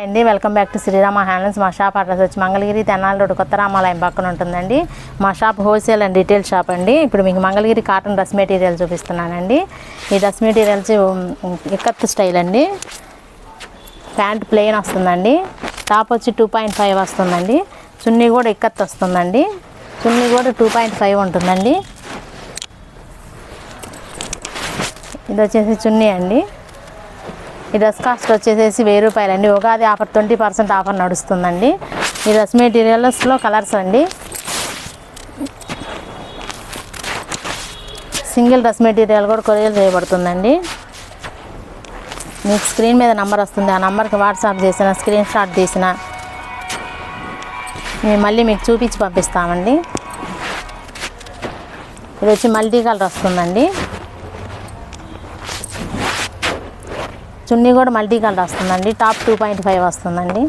అండి, welcome back to Srirama handlooms. మా shop address వచ్చి మంగళగిరి తెనాలి రోడ్ కొత్త రామాలయం పక్కన ఉంటుందండి. మా shop wholesale and retail shop అండి. ఇప్పుడు మీకు మంగళగిరి కాటన్ డ్రెస్ మెటీరియల్ చూపిస్తున్నానండి. ఈ డ్రెస్ మెటీరియల్స్ ఇక్కత్ స్టైల్ అండి. ప్యాంట్ ప్లెయిన్ వస్తుందండి. టాప్ వచ్చి 2.5 వస్తుందండి. చున్నీ కూడా ఇక్కత్ వస్తుందండి. చున్నీ కూడా 2.5 ఉంటుందండి. ఇది వచ్చేసి చున్నీ అండి. ఈ డ్రెస్ కాస్ట్ వచ్చేసి 1000 రూపాయలండి. ఉగాది ఆఫర్ 20% ఆఫర్ నడుస్తుందండి. ఈ డ్రెస్ మెటీరియల్స్లో కలర్స్ అండి. సింగిల్ డ్రెస్ మెటీరియల్ కూడా కొరియర్ చేయబడుతుందండి. మీకు స్క్రీన్ మీద నెంబర్ వస్తుంది. ఆ నెంబర్కి వాట్సాప్ చేసిన స్క్రీన్ షాట్ తీసిన మేము మళ్ళీ మీకు చూపించి పంపిస్తామండి. ఇది వచ్చి మల్టీ కలర్ వస్తుందండి. చున్నీ కూడా మల్టీ కలర్ వస్తుందండి. టాప్ 2.5 వస్తుందండి.